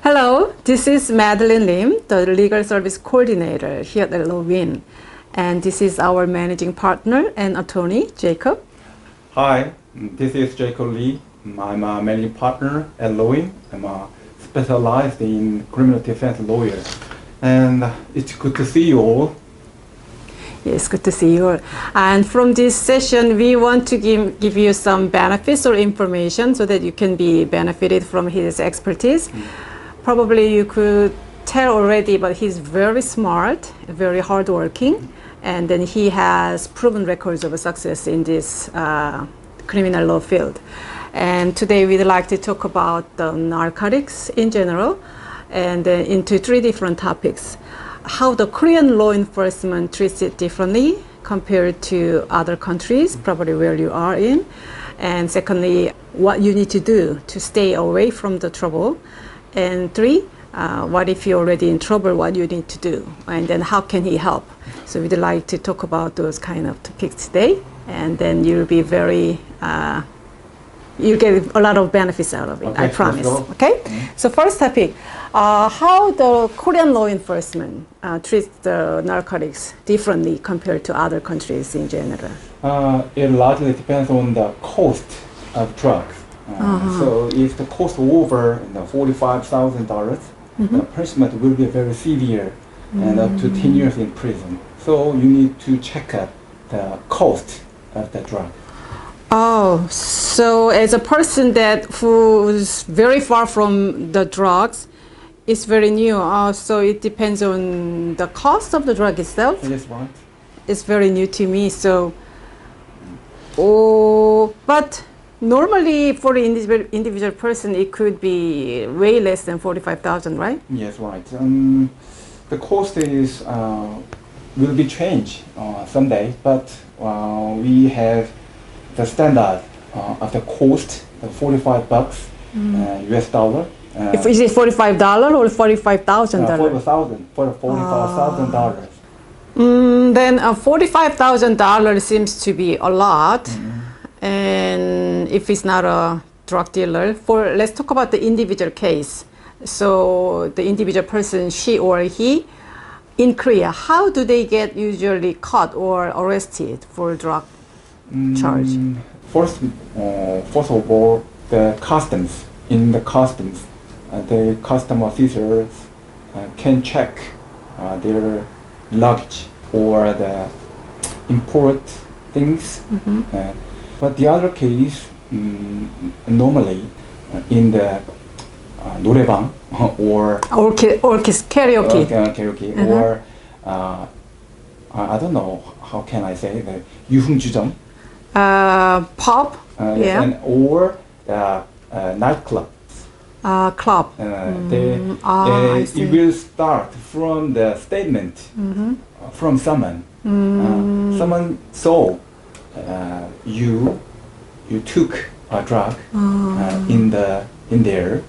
Hello, this is Madeline Lim, the Legal Service Coordinator here at Lowin. And this is our managing partner and attorney, Jacob. Hi, this is Jacob Lee. I'm a managing partner at Lowin. I'm specialized in criminal defense lawyer. And it's good to see you all. Yes, good to see you all. And from this session, we want to give you some benefits or information so that you can be benefited from his expertise. Probably you could tell already, but he's very smart, very hardworking, and then he has proven records of success in this criminal law field. And today we'd like to talk about narcotics in general and into three different topics. How the Korean law enforcement treats it differently compared to other countries, probably where you are in. And secondly, what you need to do to stay away from the trouble. And three, what if you're already in trouble, what you need to do? And then how can he help? So we'd like to talk about those kind of topics today. And then you'll be very, you'll get a lot of benefits out of it, Okay, I promise. let's go. Okay? So first topic, how the Korean law enforcement treats the narcotics differently compared to other countries in general. It largely depends on the cost of drugs. So if the cost over $45,000, the punishment will be very severe and up to 10 years in prison. So you need to check out the cost of the drug. Oh, so as a person who's very far from the drugs, it's very new. So it depends on the cost of the drug itself. Yes, right. It's very new to me. So, but normally for the individual person, it could be way less than 45,000, right? Yes, right. The cost is will be changed someday, but we have the standard of the cost of $45 US dollar. Is it $45 or $45,000? $45,000. Then $45,000 seems to be a lot. And if it's not a drug dealer, let's talk about the individual case. So the individual person, she or he, in Korea, how do they get usually caught or arrested for drug charge? First of all, the customs. In the customs, the custom officers can check their luggage or the import things. But the other case, normally in the 노래방 or karaoke. Or I don't know how can I say that 유흥주점. Pub, yeah. And or nightclub. Club. It will start from the statement from someone. Someone saw you took a drug in there.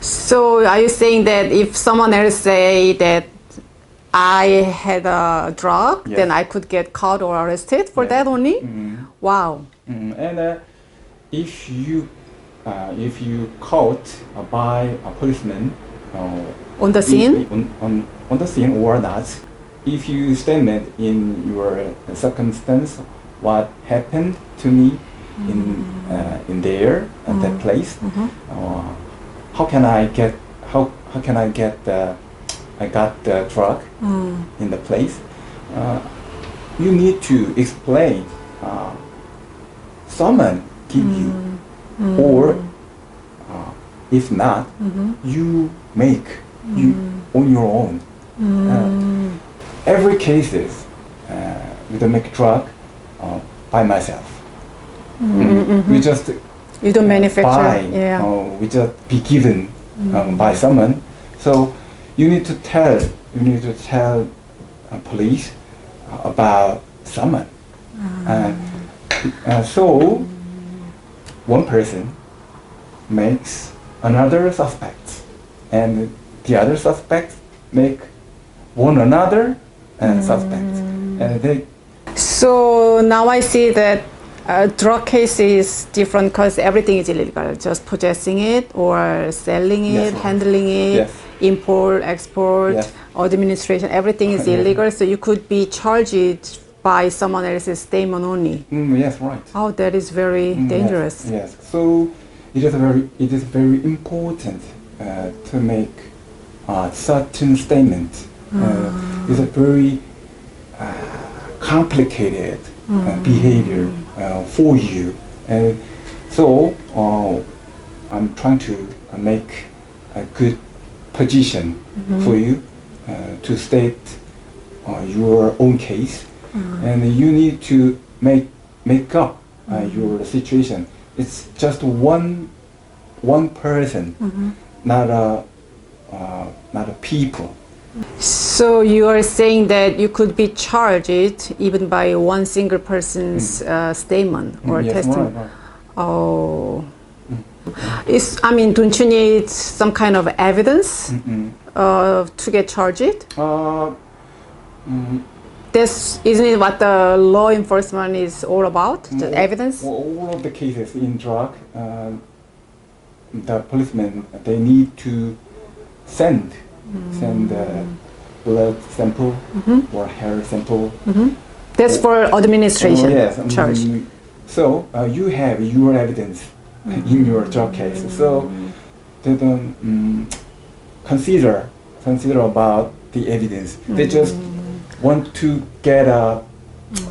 So are you saying that if someone else say that I had a drug, Yes. then I could get caught or arrested for that only? Wow. And if you caught by a policeman On the scene? on the scene or not, if you statement in your circumstance what happened to me in there at that place, how can I get I got the drug in the place? You need to explain. Someone give you, or if not, you make you on your own. Every cases we don't make drug by myself. We just You don't manufacture. buy. Yeah. We just be given by someone. So you need to tell police about someone. So one person makes another suspect, and the other suspects make one another suspect, and they. So now I see that Drug case is different because everything is illegal. Just possessing it or selling it, Yes, right. handling it, Yes. import, export, Yes. administration, everything is Yes. illegal. So you could be charged by someone else's statement only. Yes, right. Oh, that is very dangerous. Yes. So it is very important to make certain statement. It's a very complicated behavior for you, and so I'm trying to make a good position for you to state your own case, and you need to make up your situation. It's just one person, not a people. So you are saying that you could be charged even by one single person's statement or Yes, testimony. right. Oh, don't you need some kind of evidence to get charged? Isn't it what the law enforcement is all about? The evidence? All of the cases in drug, the policemen, they need to send blood sample or hair sample. That's for administration Yes. charge. So you have your evidence in your drug case. So they don't consider about the evidence. They just want to get a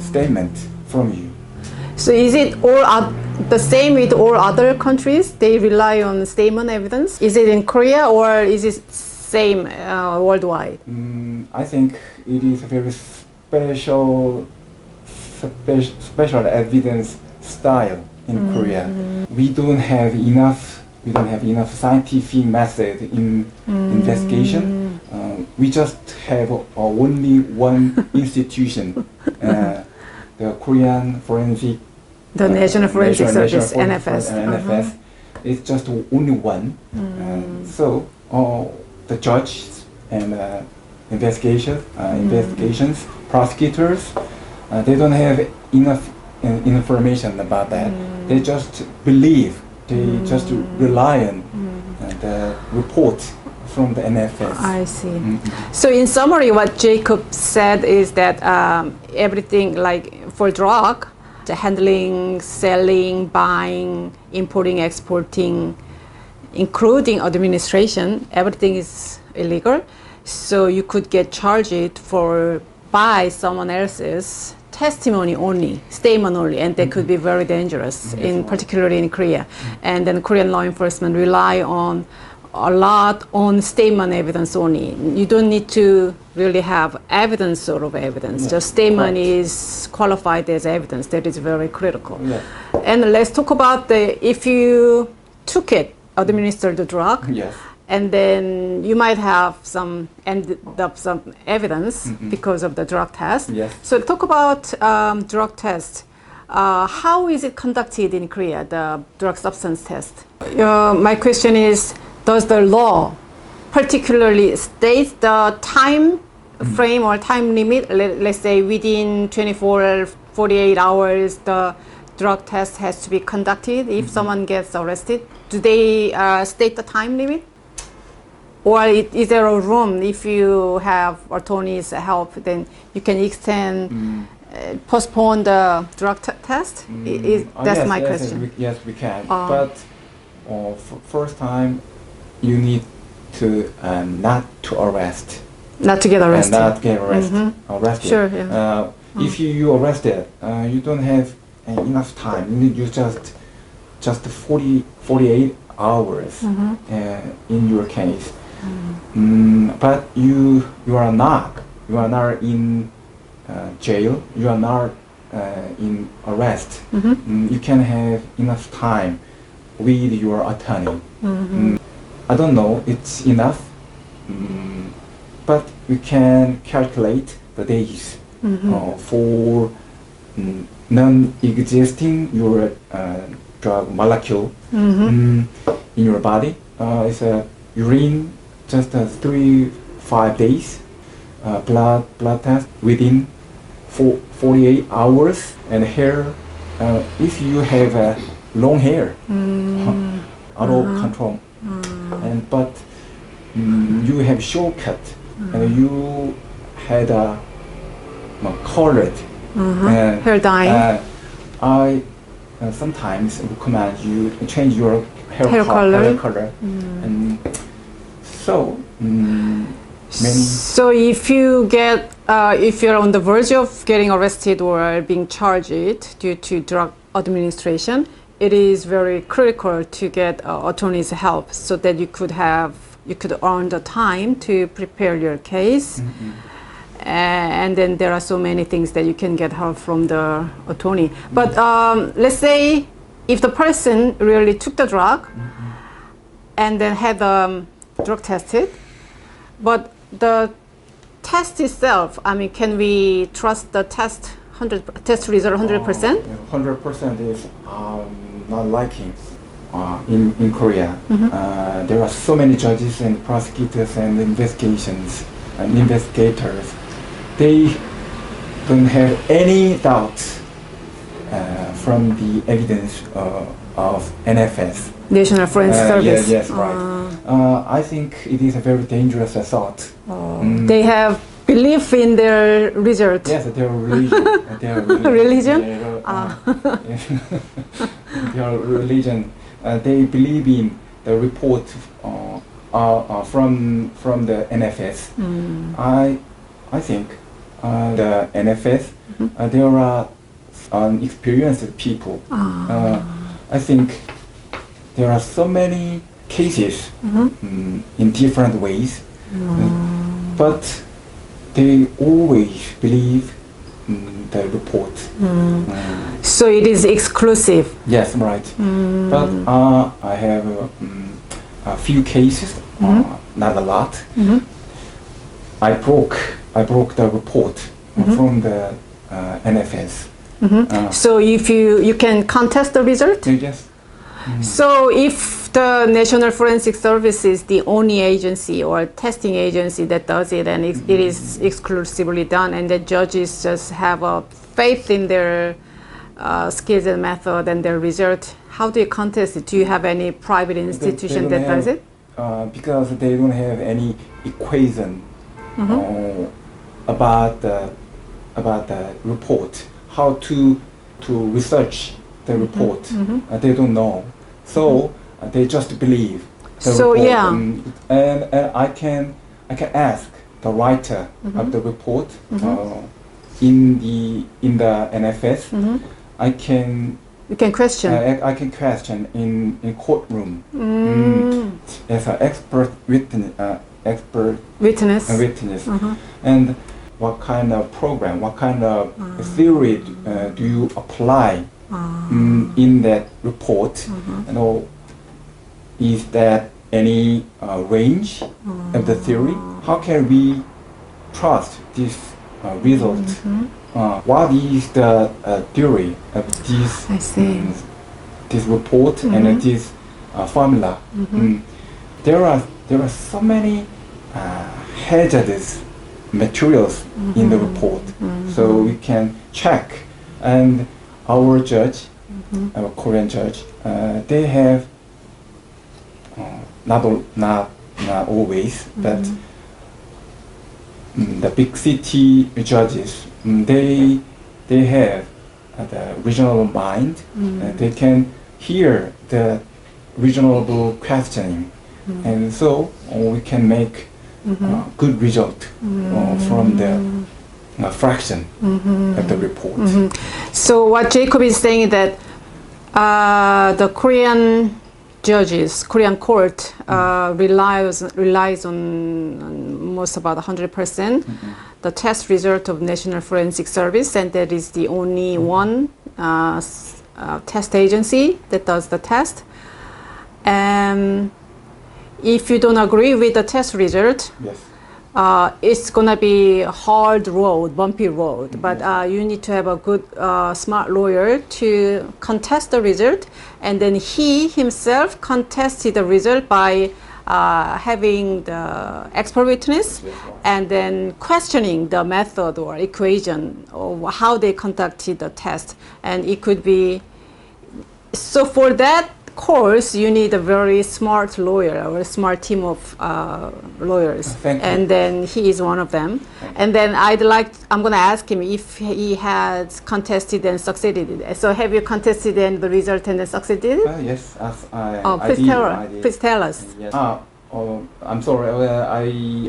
statement from you. So is it all the same with all other countries? They rely on statement evidence. Is it in Korea or is it same worldwide? I think it is a very special evidence style in Korea. We don't have enough scientific method in investigation. We just have only one institution, the Korean Forensic. The National Forensic Service, NFS. NFS. It's just only one. So the judges and investigations, prosecutors, they don't have enough information about that. They just believe. They just rely on the report from the NFS. I see. So in summary, what Jacob said is that everything like for drug, the handling, selling, buying, importing, exporting, including administration, everything is illegal. So you could get charged by someone else's testimony only, statement only, and that could be very dangerous, particularly in Korea. And then Korean law enforcement rely on a lot on statement evidence only. You don't need to really have evidence, sort of evidence. Just statement is qualified as evidence. That is very critical. And let's talk about if you administered the drug, and then you might have some evidence because of the drug test. So talk about drug test. How is it conducted in Korea, the drug substance test? My question is, does the law particularly state the time frame or time limit? Let's say within 24, 48 hours, the drug test has to be conducted if someone gets arrested. Do they state the time limit? Or is there a room if you have attorney's help, then you can extend, postpone the drug test? That's my question. Yes, we can. But first time, you need to not to arrest. Not to get arrested. Not get arrested. Sure. Yeah. If you arrested, you don't have enough time. You just 48 hours in your case. But you are not in jail. You are not in arrest. You can have enough time with your attorney. I don't know it's enough, but we can calculate the days for non-existing your drug molecule in your body. It's a urine, just 3-5 days. Blood test within 48 hours, and hair if you have long hair, out of control, but you have short cut, and you had a colored hair dye. I sometimes recommend you change your Hair color. And so many. So if you get, if you're on the verge of getting arrested or being charged due to drug administration, it is very critical to get attorney's help so that you could earn the time to prepare your case. And then there are so many things that you can get help from the attorney. But let's say if the person really took the drug and then had drug tested, but the test itself, I mean, can we trust the test result 100%? 100% is not liking in Korea. There are so many judges and prosecutors and investigators. They don't have any doubts from the evidence of NFS. National Forensic Service. Yes, right. I think it is a very dangerous thought. They have belief in their result. Yes, their religion. Religion? Their religion. They believe in the report from the NFS. I think the NFS, there are experienced people. I think there are so many cases in different ways, but they always believe the report. So it is exclusive. Yes, right. But I have a few cases, not a lot. I broke the report from the NFS. So if you can contest the result? Yes. So if the National Forensic Service is the only agency or testing agency that does it, and it is exclusively done, and the judges just have a faith in their skills and method and their result, how do you contest it? Do you have any private institution that does it? Because they don't have any equation about the report, how to research the report. They don't know, so they just believe the report. And I can ask the writer of the report in the NFS. You can question. I can question in courtroom as an expert witness. And what kind of program, what kind of theory do you apply in that report? Is that any range of the theory? How can we trust this result? What is the theory of this report and this formula? There are so many hazardous materials in the report, so we can check. And our judge, our Korean judge, they have not always, but the big city judges, they have the reasonable mind. They can hear the reasonable questioning, and so we can make good result from the fraction of the report. So what Jacob is saying is that the Korean judges, Korean court relies on most about 100% the test result of National Forensic Service, and that is the only one test agency that does the test. If you don't agree with the test result, it's gonna be a hard road, bumpy road. But you need to have a good, smart lawyer to contest the result, and then he himself contested the result by having the expert witness and then questioning the method or equation or how they conducted the test. And it could be, so for that course, you need a very smart lawyer or a smart team of lawyers. Thank you. And then he is one of them. And then I'm going to ask him if he has contested and succeeded. So have you contested and the result and then succeeded? Yes, Please tell us. Yes. I'm sorry.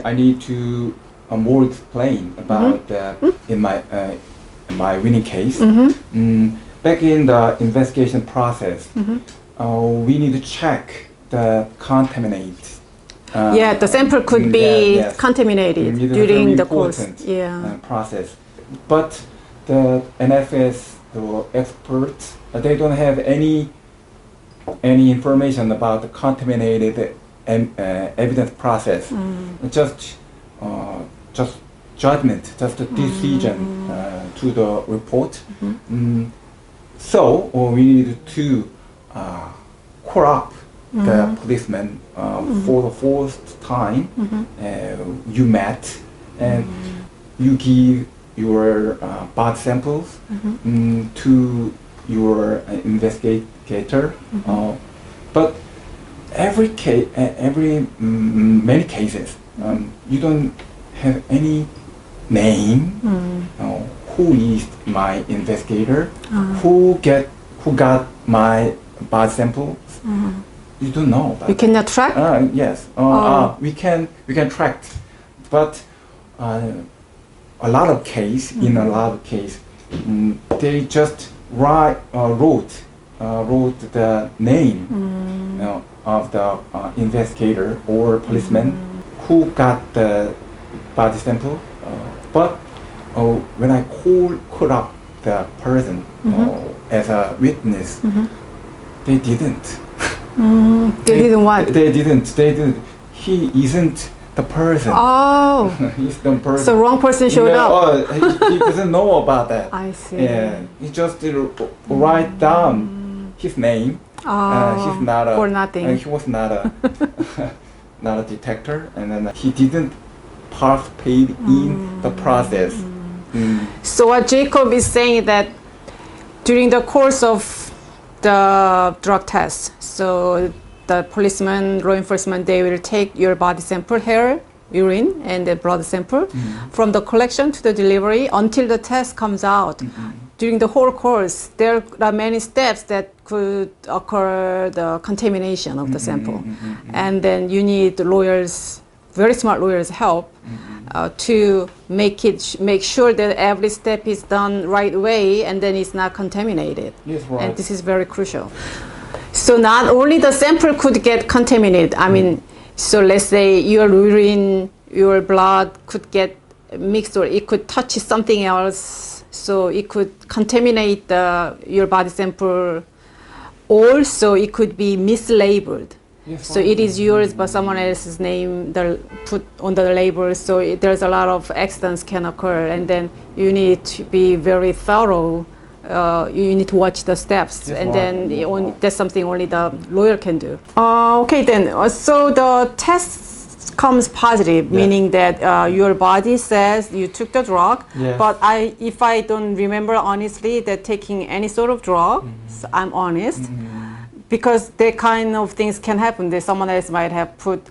I need to more explain about in my winning case. Back in the investigation process, we need to check the contaminate. The sample could be contaminated during the course. Process. But the NFS, the experts, they don't have any information about the contaminated evidence process. Just judgment, just a decision to the report. So we need to call up the policeman for the first time you met, and you give your blood samples to your investigator. But many cases, you don't have any name. Who is my investigator? Who got my blood samples? You don't know about You cannot track? Yes. We can track, but in a lot of case, they just wrote the name of the investigator or policeman who got the body sample. But when I called up the person as a witness, they didn't. They didn't what? They didn't. He isn't the person. Oh. He's the person. So wrong person showed up. He doesn't know about that. I see. He just write down his name. He's not a. For nothing. He was not a not a detector, and then he didn't participate in the process. So what Jacob is saying that during the course of the drug test, so the policeman, law enforcement, they will take your body sample, hair, urine, and the blood sample from the collection to the delivery until the test comes out. During the whole course, there are many steps that could occur the contamination of the sample. And then you need lawyers, very smart lawyers' help to make sure that every step is done right way and then it's not contaminated. Yes, right. And this is very crucial. So not only the sample could get contaminated, I mean, so let's say your urine, your blood could get mixed, or it could touch something else, so it could contaminate your body sample. Also, it could be mislabeled. Yes, So it is yours, but someone else's name put on the label. So there's a lot of accidents can occur, and then you need to be very thorough. You need to watch the steps, Yes, and right. then that's something only the lawyer can do. Okay, then. So the test comes positive, meaning that your body says you took the drug. Yes. But if I don't remember honestly that taking any sort of drug, so I'm honest. Because that kind of things can happen. That someone else might have put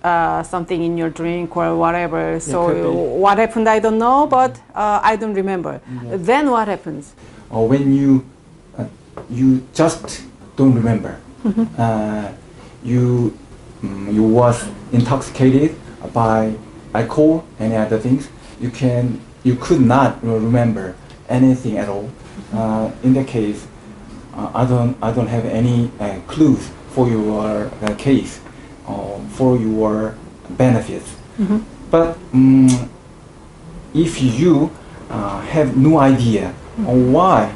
something in your drink or whatever. So what happened, I don't know, but I don't remember. Then what happens? When you just don't remember, you was intoxicated by alcohol and other things. You could not remember anything at all. In that case, I don't have any clues for your case, for your benefits. But if you have no idea on why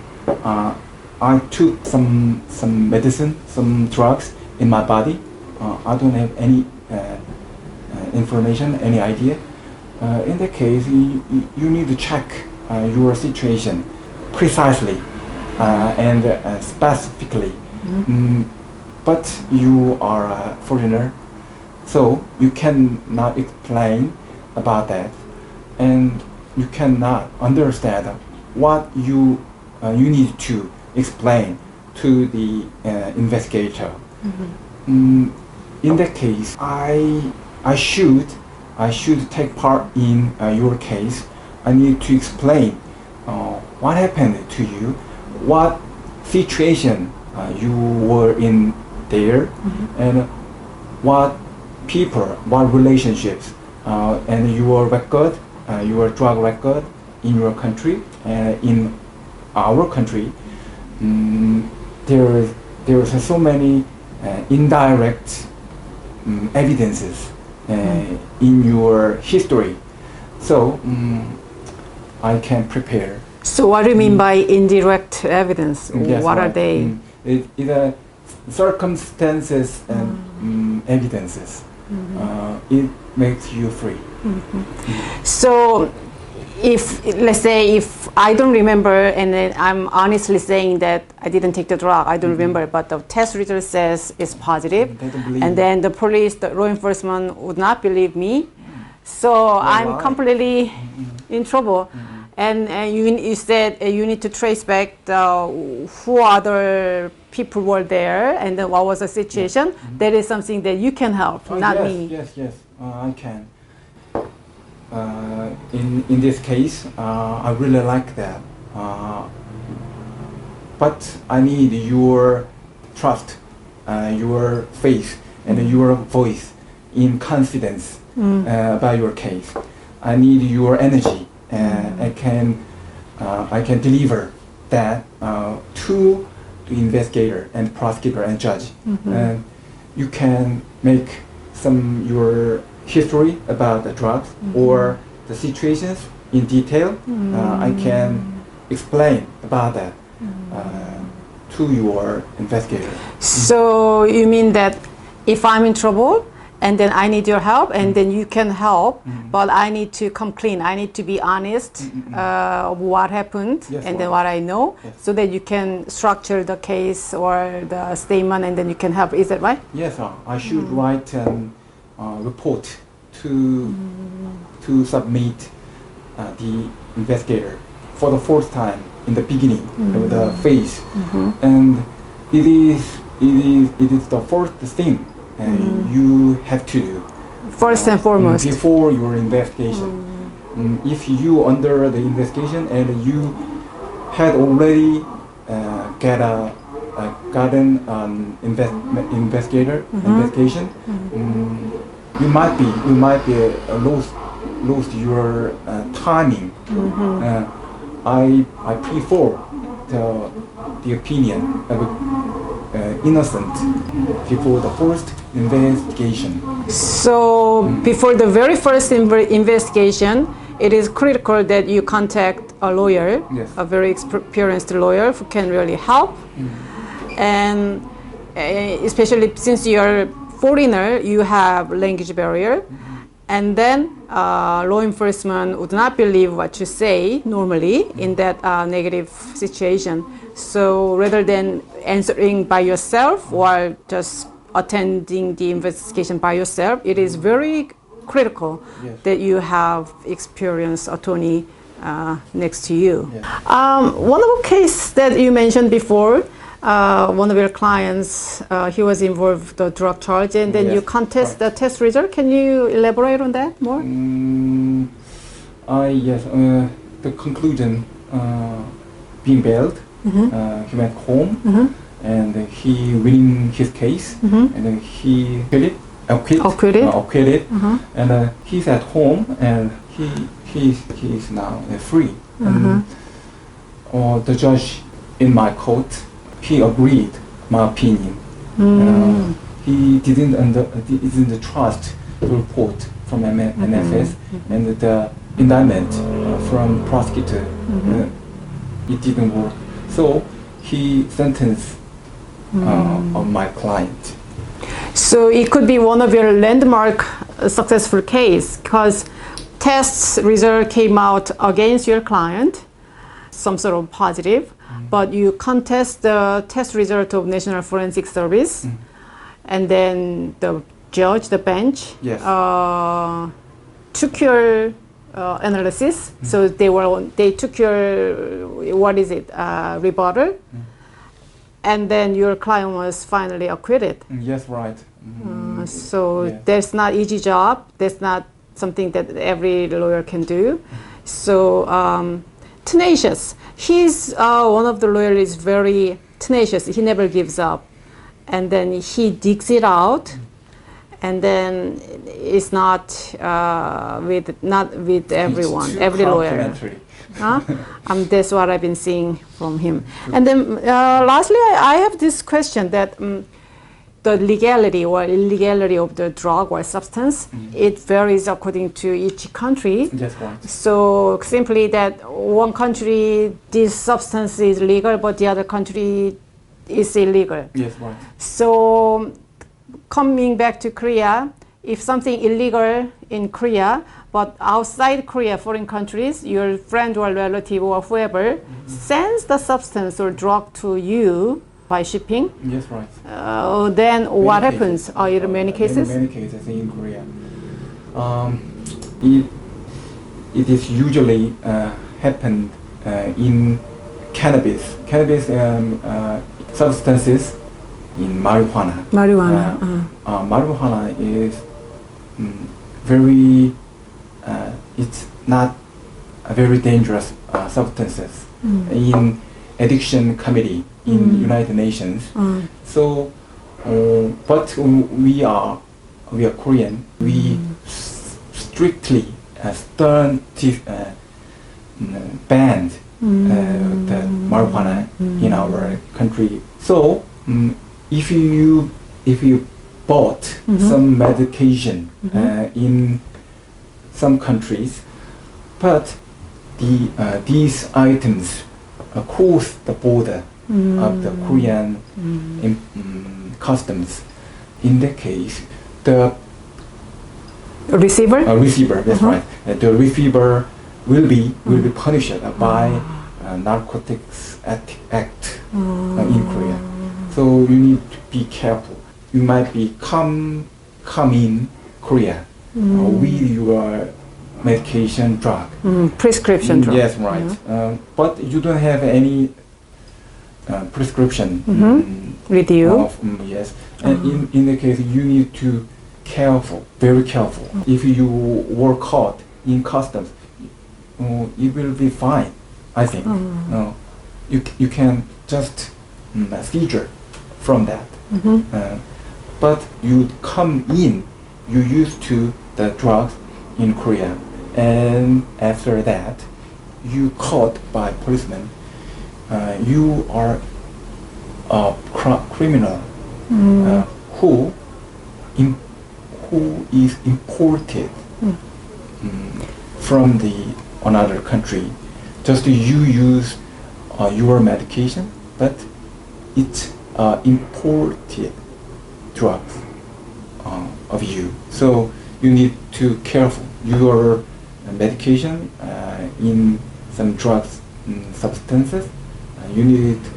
I took some medicine, some drugs in my body, I don't have any information, any idea. In that case, you need to check your situation precisely. And specifically, but you are a foreigner, So you cannot explain about that, and you cannot understand what you need to explain to the investigator. In that case, I should take part in your case. I need to explain what happened to you, what situation you were in there, and what people, what relationships, and your record, your drug record in your country and in our country. There is so many indirect evidences in your history. So I can prepare. So what do you mean by indirect evidence? Yes, what right. are they? It circumstances and evidences. It makes you free. So if, let's say, if I don't remember and then I'm honestly saying that I didn't take the drug, I don't remember, but the test result says it's positive, They don't believe and then the police, the law enforcement would not believe me, so I'm lie. completely in trouble. And you said you need to trace back who other people were there and then what was the situation. That is something that you can help, not yes, me. Yes, I can. In this case, I really like that. But I need your trust, your faith, and your voice in confidence about your case. I need your energy. I can deliver that to the investigator and prosecutor and judge. And you can make some your history about the drugs or the situations in detail. I can explain about that to your investigator. So you mean that if I'm in trouble and then I need your help and then you can help, but I need to come clean. I need to be honest of what happened and then what I know, so that you can structure the case or the statement and then you can help. Is that right? Yes, I should write a report to submit the investigator for the first time in the beginning of the phase, and it is the first thing you have to do first and foremost before your investigation. If you under the investigation and you had already gotten investigator investigation, you might be lost your timing. I prefer the opinion of innocent before the first investigation. So before the very first investigation, it is critical that you contact a lawyer, a very experienced lawyer who can really help. And especially since you're a foreigner, you have language barrier. And then law enforcement would not believe what you say normally in that negative situation. So rather than answering by yourself or just attending the investigation by yourself, it is very critical that you have experienced attorney next to you. One of the cases that you mentioned before, one of your clients, he was involved with the drug charge, and then you contest the test result. Can you elaborate on that more? Yes, the conclusion, being bailed, he went home, and he winning his case, and then he acquitted, and he's at home, and he's now free. And the judge in my court, he agreed my opinion. He didn't trust the report from NFS and the indictment from prosecutor. It didn't work. So he sentenced on my client. So it could be one of your landmark successful case because test result came out against your client, some sort of positive, but you contest the test result of National Forensic Service, and then the judge, the bench, Yes. took your analysis. So they took your rebuttal, and then your client was finally acquitted. Yes, right. So Yeah. that's not easy job. That's not something that every lawyer can do. So tenacious. He's one of the lawyers is very tenacious. He never gives up, and then he digs it out, and then it's not with everyone, every lawyer. That's what I've been seeing from him. And then lastly, I have this question that the legality or illegality of the drug or substance, it varies according to each country. Yes, right. So simply that one country, this substance is legal, but the other country is illegal. Yes, right. So coming back to Korea, if something illegal in Korea, but outside Korea, foreign countries, your friend or relative or whoever sends the substance or drug to you by shipping, Yes, right. then what Many happens? cases. In many cases? Many cases in Korea. It is usually happened in cannabis substances in marijuana. Marijuana is very, it's not a very dangerous substances in addiction committee in United Nations. So, but we are Korean. We strictly banned the marijuana in our country. So, if you bought some medication in some countries, but these items cross the border of the Korean customs. In that case, the receiver, that's right. The receiver will be punished by narcotics act in Korea. So you need to be careful. You might be come in Korea with your medication drug, prescription drug. Yes, right. But you don't have any prescription with you. Yes, and in the case you need to very careful. If you were caught in customs, it will be fine. I think you can just seizure from that. But you come in, you used to the drugs in Korea, and after that, you caught by policemen. You are a criminal who is imported from another country. Just you use your medication, but it's imported drugs of you. So you need to careful your medication in some drugs substances. You need to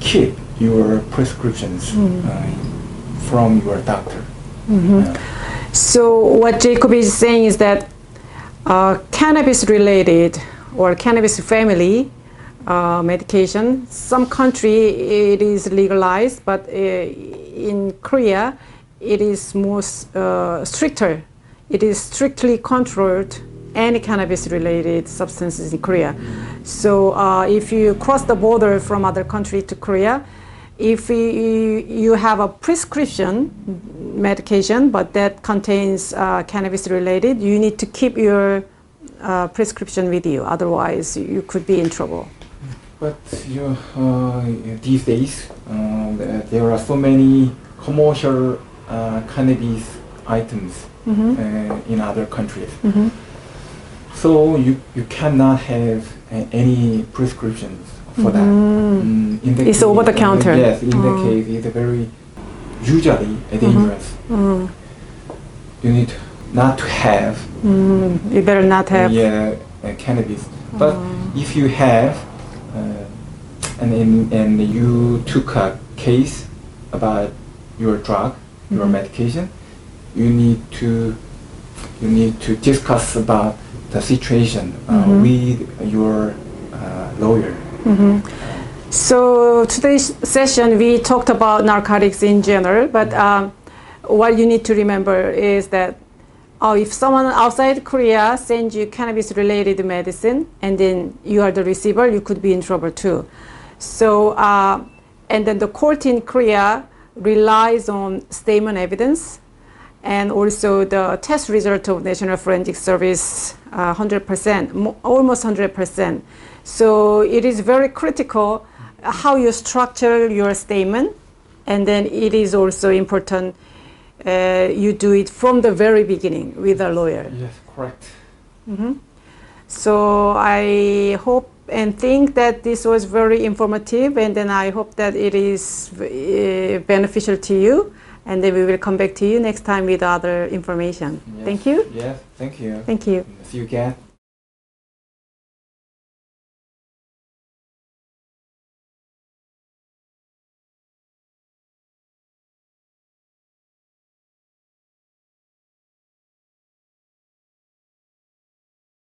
keep your prescriptions from your doctor. So what Jacob is saying is that cannabis related or cannabis family medication, some country it is legalized, but in Korea it is more stricter. It is strictly controlled, any cannabis related substances in Korea. So if you cross the border from other country to Korea, if you have a prescription medication but that contains cannabis related, you need to keep your prescription with you, otherwise you could be in trouble. But these days there are so many commercial cannabis items in other countries. So you cannot have any prescriptions for that. It's over the counter. Yes, in that case, it's very usually dangerous. You need not to have. You better not have. Cannabis. But if you have, and you took a case about your drug, your medication, you need to discuss about the situation with your lawyer. So today's session we talked about narcotics in general, but what you need to remember is that if someone outside Korea sends you cannabis-related medicine and then you are the receiver, you could be in trouble too. So, and then the court in Korea relies on statement evidence and also the test result of National Forensic Service 100%, almost 100%. So it is very critical how you structure your statement, and then it is also important you do it from the very beginning with a lawyer. Yes, correct. So I hope and think that this was very informative, and then I hope that it is beneficial to you, and then we will come back to you next time with other information. Yes. Thank you. Yes, thank you. Thank you. See you again.